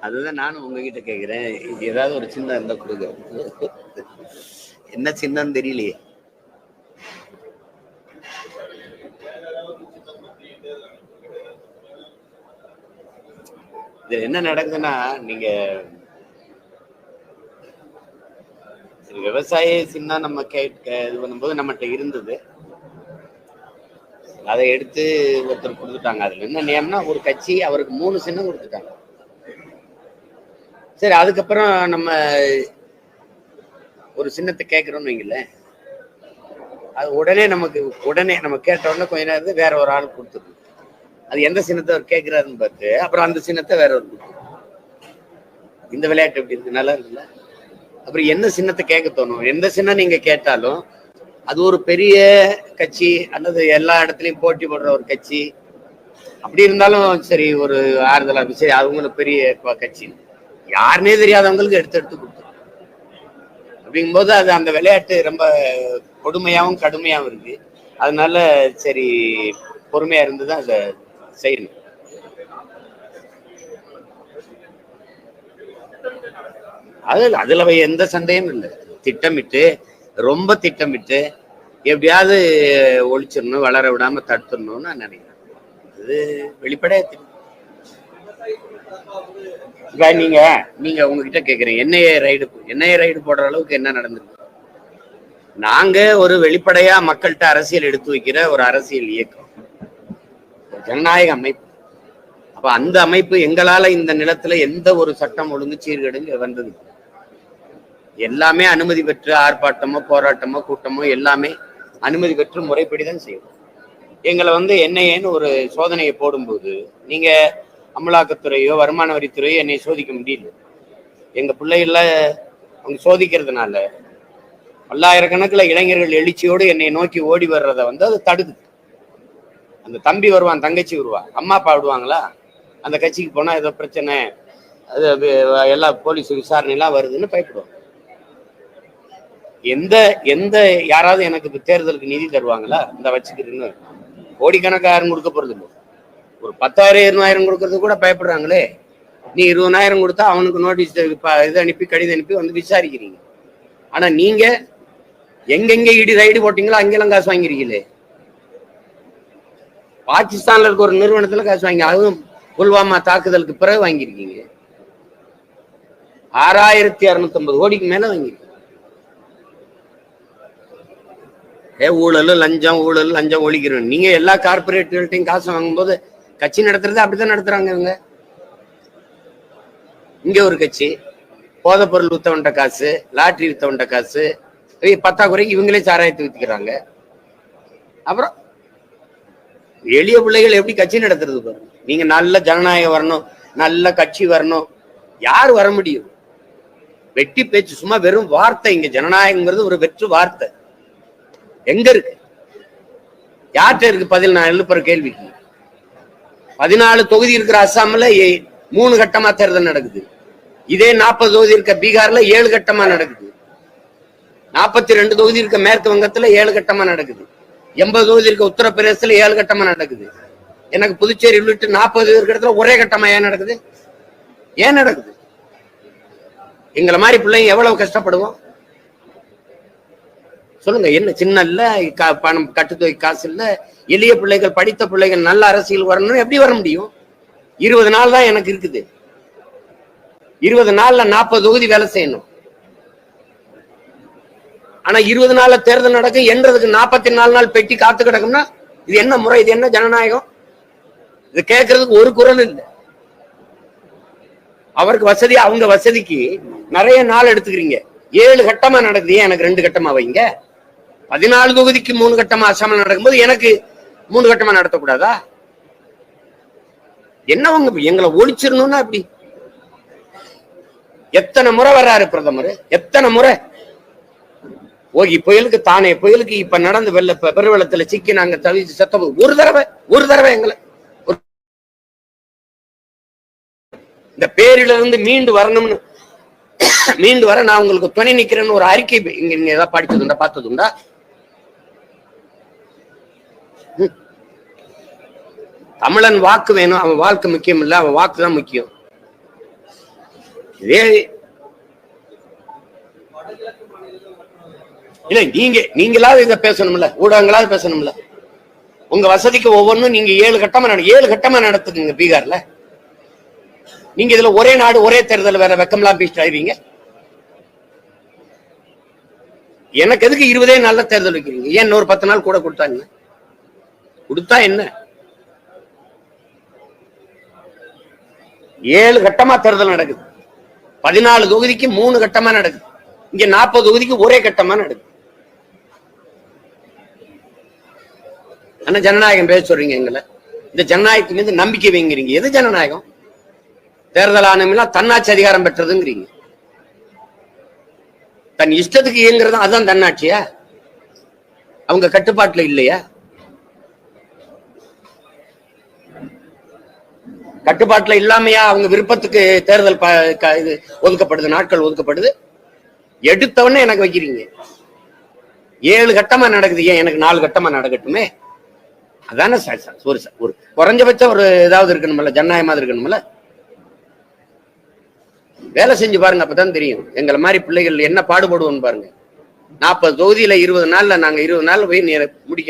அதுதான் நானும் உங்ககிட்ட கேக்குறேன். இது ஏதாவது ஒரு சின்னம் இருந்தா கொடுங்க. என்ன சின்னம் தெரியலையே. இது என்ன நடக்குதுன்னா, நீங்க விவசாய சின்னம் நம்ம இது பண்ணும்போது நம்மகிட்ட இருந்தது. அதை எடுத்து ஒருத்தர் கொடுத்துட்டாங்க. அதுல என்ன நியமனா, ஒரு கட்சி அவருக்கு 3 சின்னம் கொடுத்துட்டாங்க. சரி, அதுக்கப்புறம் நம்ம ஒரு சின்னத்தை கேட்கிறோம்னு வைங்கள, அது உடனே நம்ம கேட்ட உடனே கொஞ்ச நேரம் வேற ஒரு ஆள் கொடுத்துருக்கு. அது எந்த சின்னத்தை அவர் கேட்கிறாருன்னு பார்த்து அப்புறம் அந்த சின்னத்தை வேற ஒரு கொடுத்துருக்கு. இந்த விளையாட்டு எப்படி இருக்கு? நல்லா இருக்குல்ல? அப்புறம் என்ன சின்னத்தை கேட்க தோணும்? எந்த சின்னம் நீங்க கேட்டாலும் அது ஒரு பெரிய கட்சி அல்லது எல்லா இடத்துலயும் போட்டி போடுற ஒரு கட்சி அப்படி இருந்தாலும் சரி, ஒரு ஆறுதலா சரி, அவங்களுக்கு பெரிய கட்சி யாருன்னே தெரியாதவங்களுக்கு எடுத்து கொடுத்துரும். அப்படிங்கும்போது அது அந்த விளையாட்டு ரொம்ப கொடுமையாகவும் கடுமையாகவும் இருக்கு. அதனால சரி, பொறுமையா இருந்துதான் அதை செய்யணும். அதுல எந்த சண்டையும் இல்லை. திட்டமிட்டு, ரொம்ப திட்டமிட்டு எப்படியாவது ஒழிச்சிடணும், வளர விடாம தடுத்துடணும்னு நான் நினைக்கிறேன். அது வெளிப்படையா நீங்க உங்ககிட்ட கேக்குறீங்க என்ஐஏ ரைடு போடுற அளவுக்கு என்ன நடந்திருக்கு? நாங்க ஒரு வெளிப்படையா மக்கள்கிட்ட அரசியல் எடுத்து வைக்கிற ஒரு அரசியல் இயக்கம், ஜனநாயக அமைப்பு. அப்ப அந்த அமைப்பு எங்களால இந்த நிலத்துல எந்த ஒரு சட்டம் ஒழுங்கு சீர்கேடு வந்தது எல்லாமே அனுமதி பெற்று ஆர்ப்பாட்டமோ போராட்டமோ கூட்டமோ எல்லாமே அனுமதி பெற்று முறைப்படிதான் செய்யும். எங்களை என்ஐஏன்னு ஒரு சோதனையை போடும்போது நீங்க அமலாக்கத்துறையோ வருமான வரித்துறையோ என்னை சோதிக்க முடியல. எங்க பிள்ளைகள அவங்க சோதிக்கிறதுனால பல்லாயிரக்கணக்கில் இளைஞர்கள் எழுச்சியோடு என்னை நோக்கி ஓடி வர்றதை அது தடுக்குது. அந்த தம்பி வருவான், தங்கச்சி வருவா, அம்மா அப்பா விடுவாங்களா? அந்த கட்சிக்கு போனா ஏதோ பிரச்சனை, அது எல்லா போலீஸ் விசாரணை எல்லாம் வருதுன்னு பயப்படுவாங்க. எந்த யாராவது எனக்கு தேர்தலுக்கு நிதி தருவாங்களா? இந்த வச்சுக்கிறேன்னு கோடிக்கணக்காக யாரும் கொடுக்க போறது இல்லை. ஒரு 10,000 20,000 கொடுக்கறது கூட பயப்படுறாங்களே. நீ 20,000 கொடுத்தா அவனுக்கு நோட்டீஸ் இது அனுப்பி, கடிதம் அனுப்பி விசாரிக்கிறீங்க. ஆனா நீங்க எங்கெங்க இடி ரைடு போட்டீங்களோ அங்கெல்லாம் காசு வாங்கிறீங்களே. பாகிஸ்தான்ல இருக்க ஒரு நிறுவனத்துல காசு வாங்கி, அதுவும் புல்வாமா தாக்குதலுக்கு பிறகு வாங்கியிருக்கீங்க. 6,650 கோடிக்கு மேல வாங்கிருக்கீங்க. ஊழல் லஞ்சம் ஒழிக்கிறோம். நீங்க எல்லா கார்பரேட்டுகள்ட்டையும் காசு வாங்கும்போது கட்சி நடத்துறது அப்படித்தான் நடத்துறாங்க இவங்க. இங்க ஒரு கட்சி போதைப்பொருள் வித்தவன்ட்ட காசு, லாட்டரி வித்தவன்ட்ட காசு, பத்தாக்குறைக்கு இவங்களே சாராயத்தை வித்துக்கிறாங்க. அப்புறம் எளிய பிள்ளைகள் எப்படி கட்சி நடத்துறது பாருங்க. நீங்க நல்ல ஜனநாயகம் வரணும், நல்ல கட்சி வரணும், யார் வர முடியும்? வெட்டி பேச்சு, சும்மா வெறும் வார்த்தை. இங்க ஜனநாயகங்கிறது ஒரு வெற்று வார்த்தை. எங்க இருக்கு? யார்கிட்ட இருக்கு பதில்? நான் எழுப்புற கேள்விக்கு 14 தொகுதி இருக்கிற அஸ்ஸாம்ல 3 கட்டமா தேர்தல் நடக்குது. இதே 40 தொகுதி இருக்க பீகார்ல 7 கட்டமா நடக்குது. 42 தொகுதி இருக்க மேற்கு வங்கத்துல 7 கட்டமா நடக்குது. 80 தொகுதி இருக்க உத்தரப்பிரதேசத்துல 7 கட்டமா நடக்குது. எனக்கு புதுச்சேரி உள்ளிட்டு 40 இருக்கிற இடத்துல ஒரே கட்டமா ஏன் நடக்குது? ஏன் நடக்குது? எங்களை மாதிரி பிள்ளைங்க எவ்வளவு கஷ்டப்படுவோம் சொல்லுங்க. என்ன சின்ன இல்ல, பணம் கட்டுத்தொகை காசு இல்ல, எளிய பிள்ளைகள், படித்த பிள்ளைகள் நல்ல அரசியல் வரணும்னு எப்படி வர முடியும்? 20 நாள் தான் எனக்கு இருக்குது. 20 நாள்ல 40 தொகுதி வேலை செய்யணும். ஆனா 20 நாள்ல தேர்தல் நடக்கும் என்றதுக்கு 44 நாள் பெட்டி காத்து கிடக்கும்னா இது என்ன முறை? இது என்ன ஜனநாயகம்? இது கேட்கறதுக்கு ஒரு குரல் இல்லை. அவருக்கு வசதி, அவங்க வசதிக்கு நிறைய நாள் எடுத்துக்கிறீங்க. 7 கட்டமா நடக்குது, ஏன் எனக்கு 2 கட்டமா வைங்க? 14 தொகுதிக்கு 3 கட்டமா அசாமல் நடக்கும்போது எனக்கு 3 கட்டமா நடத்தக்கூடாதா? என்னவங்க எங்களை ஒழிச்சிடணும்னா அப்படி எத்தனை முறை வர்றாரு பிரதமர்? எத்தனை முறை? ஓகி புயலுக்கு, தானே புயலுக்கு, இப்ப நடந்து பெருவெள்ளத்துல சிக்கி நாங்க தவிச்சு செத்த ஒரு தடவை எங்களை இந்த பேரில இருந்து மீண்டு வர நான் உங்களுக்கு துணை நிக்கிறேன்னு ஒரு அறிக்கை இங்க ஏதாவது படிச்சதுண்டா, பார்த்ததுண்டா? தமிழன் வாக்கு வேணும், அவன் வாழ்க்கை முக்கியம் இல்ல, அவன் வாக்கு தான் முக்கியம். இதே இல்ல, நீங்களாவது இதை பேசணும்ல, ஊடகங்களாவது பேசணும்ல. உங்க வசதிக்கு ஒவ்வொன்றும் நீங்க 7 கட்டமா நடத்துங்க பீகார்ல. நீங்க இதுல ஒரே நாடு ஒரே தேர்தல் வேற வெக்கம்லாம் பேசிட்டு ஆயிருவீங்க. எனக்கு எதுக்கு 20 நாள்ல தேர்தல் வைக்கிறீங்க? ஏன் இன்னொரு 10 நாள் கூட கொடுத்தாங்க? கொடுத்தா என்ன? 7 கட்டமா தேர்தல் நடக்குது. 14 தொகுதிக்கு 3 கட்டமா நடக்குது. இங்க 40 தொகுதிக்கு ஒரே கட்டமா நடக்குது. ஆனா ஜனநாயகம் பேச சொல்றீங்க எங்களை. இந்த ஜனநாயகத்தின் மீது நம்பிக்கை வைங்கிறீங்க. எது ஜனநாயகம்? தேர்தல் ஆணையம் தன்னாட்சி அதிகாரம் பெற்றதுங்கிறீங்க. தன் இஷ்டத்துக்கு இயங்குறது அதுதான் தன்னாட்சியா? அவங்க கட்டுப்பாட்டுல இல்லையா? கட்டுப்பாட்டுல இல்லாமையா அவங்க விருப்பத்துக்கு தேர்தல் இது ஒதுக்கப்படுது, நாட்கள் ஒதுக்கப்படுது. எடுத்தவொடனே எனக்கு வைக்கிறீங்க. 7 கட்டமா நடக்குது, ஏன் எனக்கு 4 கட்டமா நடக்கட்டுமே? அதானே ஒரு குறைஞ்சபட்சம் ஒரு ஏதாவது இருக்கணும்ல, ஜனநாயகமா இருக்கணும்ல. வேலை செஞ்சு பாருங்க, அப்பதான் தெரியும் எங்களை மாதிரி பிள்ளைகள் என்ன பாடுபடுவோம்னு பாருங்க. 40 தொகுதியில 20 நாள்ல நாங்க 20 நாள்ல போய் முடிக்கணும்.